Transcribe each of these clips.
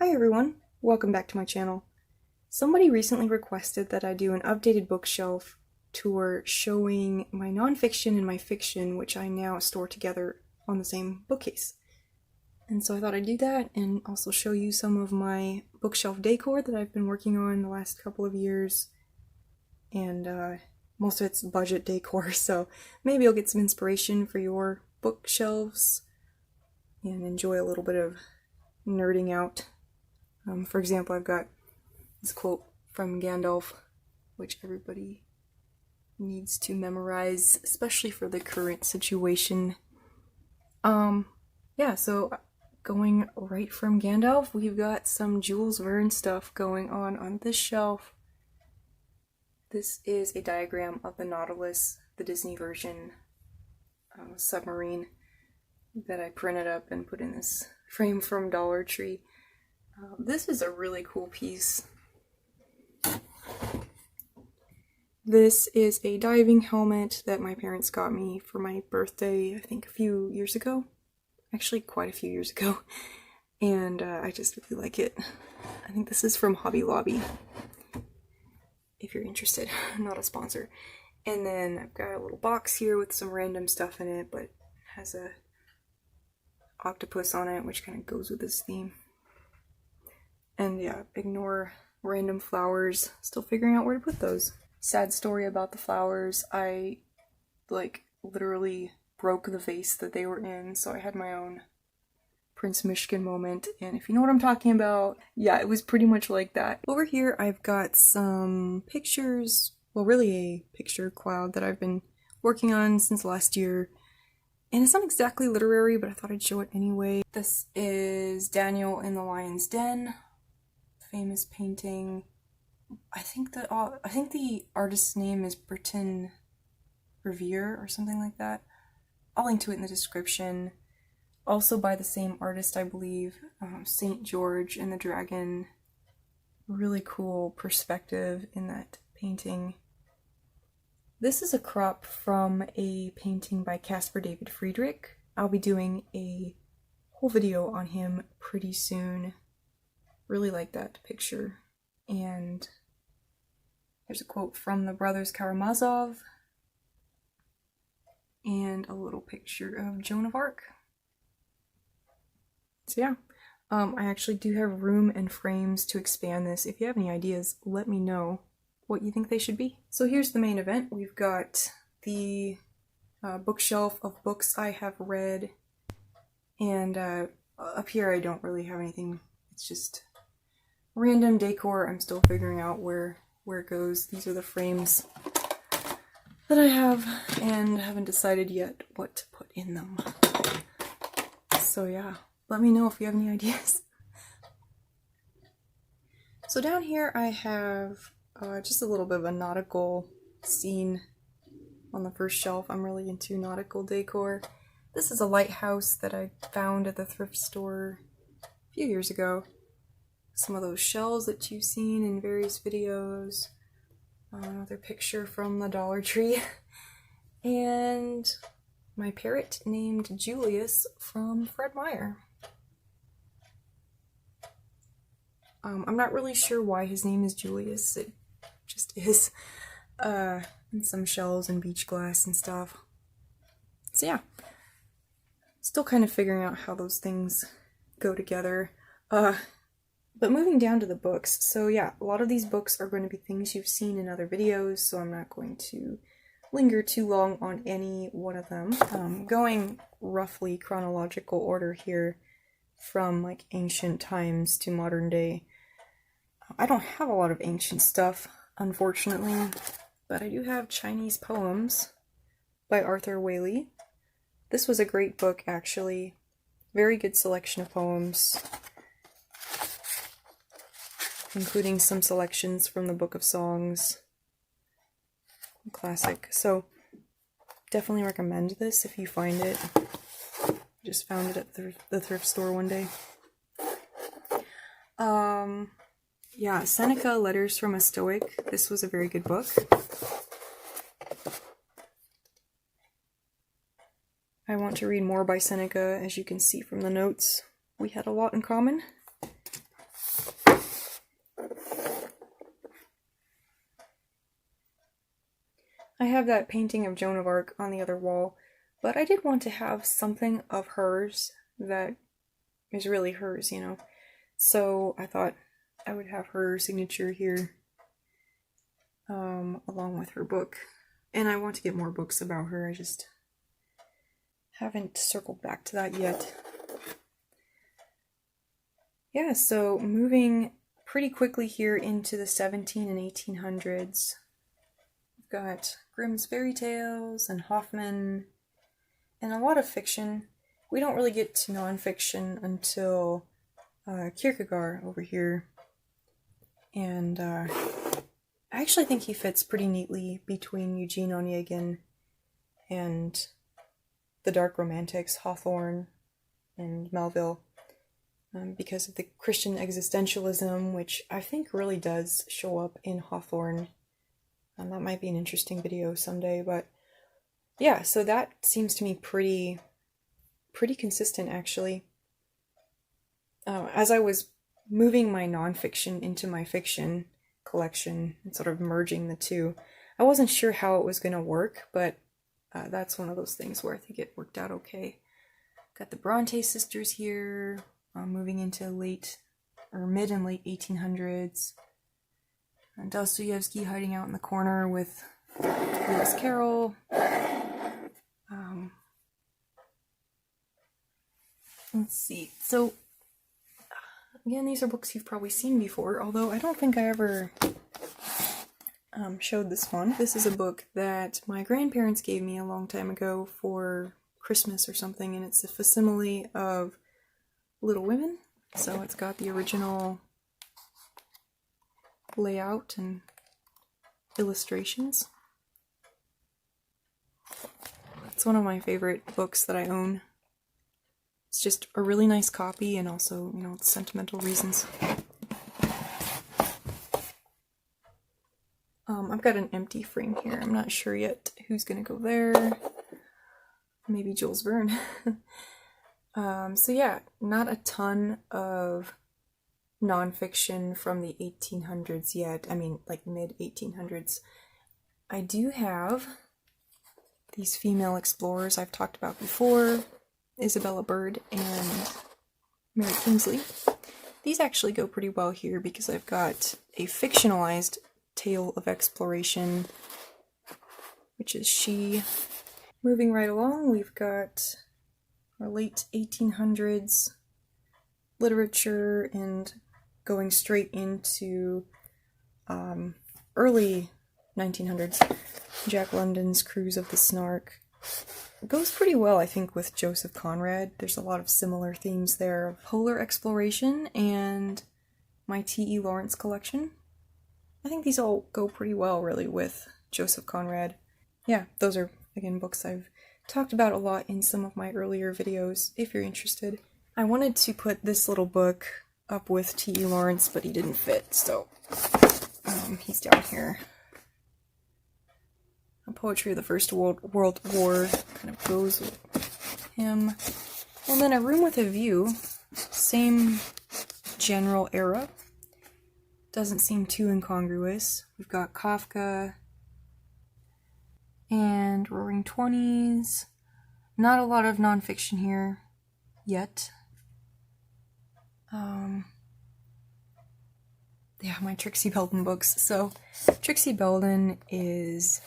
Hi everyone, welcome back to my channel. Somebody recently requested that I do an updated bookshelf tour showing my nonfiction and my fiction, which I now store together on the same bookcase. And so I thought I'd do that and also show you some of my bookshelf decor that I've been working on the last couple of years. And most of it's budget decor, so maybe you'll get some inspiration for your bookshelves and enjoy a little bit of nerding out. For example, I've got this quote from Gandalf, which everybody needs to memorize, especially for the current situation. Yeah, so going right from Gandalf, we've got some Jules Verne stuff going on this shelf. This is a diagram of the Nautilus, the Disney version submarine that I printed up and put in this frame from Dollar Tree. This is a really cool piece. This is a diving helmet that my parents got me for my birthday, I think a few years ago. Actually, quite a few years ago. And I just really like it. I think this is from Hobby Lobby, if you're interested. Not a sponsor. And then I've got a little box here with some random stuff in it, but it has a octopus on it, which kind of goes with this theme. And yeah, ignore random flowers. Still figuring out where to put those. Sad story about the flowers. I, literally broke the vase that they were in, so I had my own Prince Michigan moment. And if you know what I'm talking about, yeah, it was pretty much like that. Over here, I've got some pictures. Well, really a picture cloud that I've been working on since last year. And it's not exactly literary, but I thought I'd show it anyway. This is Daniel in the Lion's Den. Famous painting. I think the artist's name is Burton Revere or something like that. I'll link to it in the description. Also by the same artist, I believe. St. George and the Dragon. Really cool perspective in that painting. This is a crop from a painting by Caspar David Friedrich. I'll be doing a whole video on him pretty soon. Really like that picture. And there's a quote from the brothers Karamazov. And a little picture of Joan of Arc. So yeah, I actually do have room and frames to expand this. If you have any ideas, let me know what you think they should be. So here's the main event. We've got the bookshelf of books I have read. And up here I don't really have anything. It's just random decor. I'm still figuring out where it goes. These are the frames that I have and haven't decided yet what to put in them. So yeah, let me know if you have any ideas. So down here I have just a little bit of a nautical scene on the first shelf. I'm really into nautical decor. This is a lighthouse that I found at the thrift store a few years ago. Some of those shells that you've seen in various videos. Another picture from the Dollar Tree. And my parrot named Julius from Fred Meyer. I'm not really sure why his name is Julius. It just is. And some shells and beach glass and stuff. So yeah. Still kind of figuring out how those things go together. But moving down to the books, so yeah, a lot of these books are going to be things you've seen in other videos, so I'm not going to linger too long on any one of them. Going roughly chronological order here from ancient times to modern day. I don't have a lot of ancient stuff, unfortunately, but I do have Chinese poems by Arthur Waley. This was a great book, actually. Very good selection of poems, including some selections from the Book of Songs. Classic. So definitely recommend this if you find it. Just found it at the thrift store one day. Yeah, Seneca, Letters from a Stoic. This was a very good book. I want to read more by Seneca, as you can see from the notes. We had a lot in common. I have that painting of Joan of Arc on the other wall, but I did want to have something of hers that is really hers, you know? So I thought I would have her signature here, along with her book. And I want to get more books about her, I just haven't circled back to that yet. Yeah, so moving pretty quickly here into the 17 and 1800s. We've got Grimm's fairy tales and Hoffman and a lot of fiction. We don't really get to nonfiction until Kierkegaard over here. And I actually think he fits pretty neatly between Eugene Onegin and the Dark Romantics, Hawthorne and Melville, because of the Christian existentialism, which I think really does show up in Hawthorne. And that might be an interesting video someday, but yeah, so that seems to me pretty consistent, actually. As I was moving my nonfiction into my fiction collection and sort of merging the two, I wasn't sure how it was going to work, but that's one of those things where I think it worked out okay. Got the Bronte sisters here, moving into mid and late 1800s. And Dostoevsky hiding out in the corner with Lewis Carroll. Let's see. So, again, these are books you've probably seen before, although I don't think I ever showed this one. This is a book that my grandparents gave me a long time ago for Christmas or something, and it's a facsimile of Little Women. So it's got the original layout and illustrations. It's one of my favorite books that I own. It's just a really nice copy, and also, you know, sentimental reasons. I've got an empty frame here. I'm not sure yet who's gonna go there. Maybe Jules Verne. So yeah, not a ton of nonfiction from the 1800s yet. I mean, like mid-1800s. I do have these female explorers I've talked about before, Isabella Bird and Mary Kingsley. These actually go pretty well here because I've got a fictionalized tale of exploration, which is She. Moving right along, we've got our late 1800s literature and going straight into early 1900s. Jack London's Cruise of the Snark. It goes pretty well, I think, with Joseph Conrad. There's a lot of similar themes there. Polar exploration and my T.E. Lawrence collection. I think these all go pretty well, really, with Joseph Conrad. Yeah, those are, again, books I've talked about a lot in some of my earlier videos, if you're interested. I wanted to put this little book up with T.E. Lawrence, but he didn't fit, so he's down here. Poetry of the First World War kind of goes with him. And then A Room with a View, same general era. Doesn't seem too incongruous. We've got Kafka and Roaring Twenties. Not a lot of nonfiction here yet. Yeah, my Trixie Belden books. So, Trixie Belden is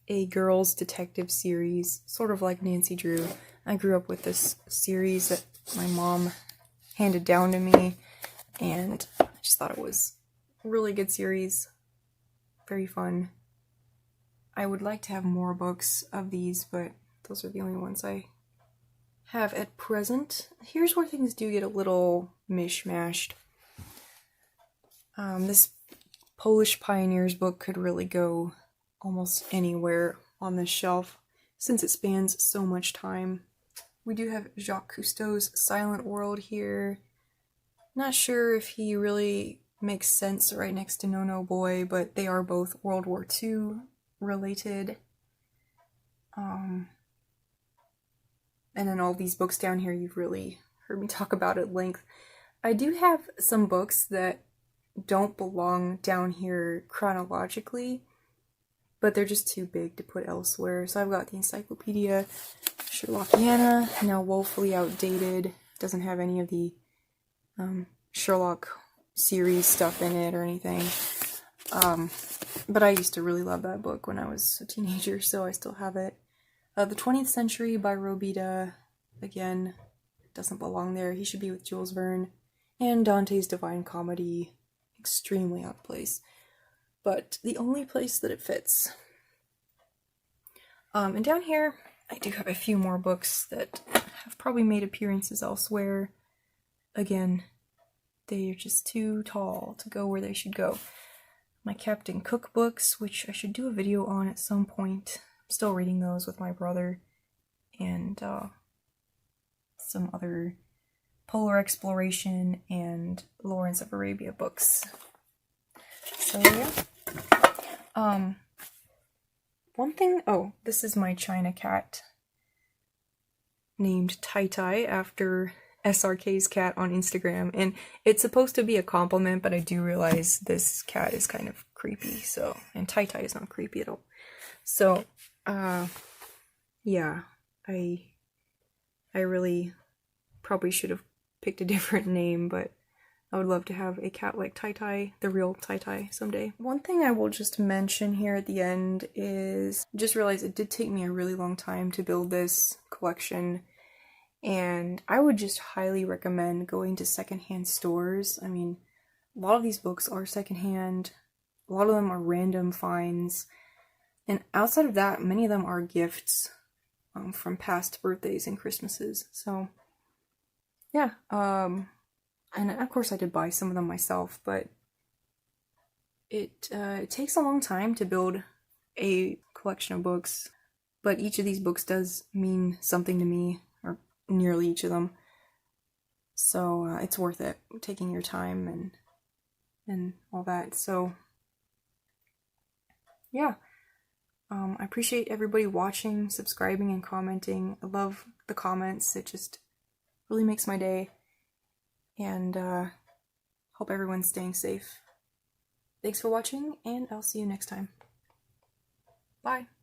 a girls' detective series, sort of like Nancy Drew. I grew up with this series that my mom handed down to me, and I just thought it was a really good series. Very fun. I would like to have more books of these, but those are the only ones I have at present. Here's where things do get a little mishmashed. This Polish Pioneers book could really go almost anywhere on this shelf, since it spans so much time. We do have Jacques Cousteau's Silent World here. Not sure if he really makes sense right next to No No Boy, but they are both World War II related. And then all these books down here you've really heard me talk about at length. I do have some books that don't belong down here chronologically. but they're just too big to put elsewhere. So I've got the Encyclopedia Sherlockiana, now woefully outdated, doesn't have any of the Sherlock series stuff in it or anything. But I used to really love that book when I was a teenager, so I still have it. The 20th Century by Robita, again, doesn't belong there. He should be with Jules Verne. And Dante's Divine Comedy, extremely out of place, but the only place that it fits. And down here, I do have a few more books that have probably made appearances elsewhere. Again, they are just too tall to go where they should go. My Captain Cook books, which I should do a video on at some point. I'm still reading those with my brother, and some other polar exploration and Lawrence of Arabia books. So yeah. One thing, oh, this is my China cat named Tai Tai after SRK's cat on Instagram, and it's supposed to be a compliment, but I do realize this cat is kind of creepy, so, and Tai Tai is not creepy at all. So, yeah, I really probably should have picked a different name, but I would love to have a cat like Tai Tai, the real Tai Tai, someday. One thing I will just mention here at the end is, just realize it did take me a really long time to build this collection, and I would just highly recommend going to secondhand stores. I mean, a lot of these books are secondhand, a lot of them are random finds, and outside of that, many of them are gifts from past birthdays and Christmases. So yeah, and of course I did buy some of them myself, but it takes a long time to build a collection of books, but each of these books does mean something to me, or nearly each of them, so it's worth it, taking your time and all that. So yeah, I appreciate everybody watching, subscribing, and commenting. I love the comments, it just really makes my day. And hope everyone's staying safe. Thanks for watching, and I'll see you next time. Bye!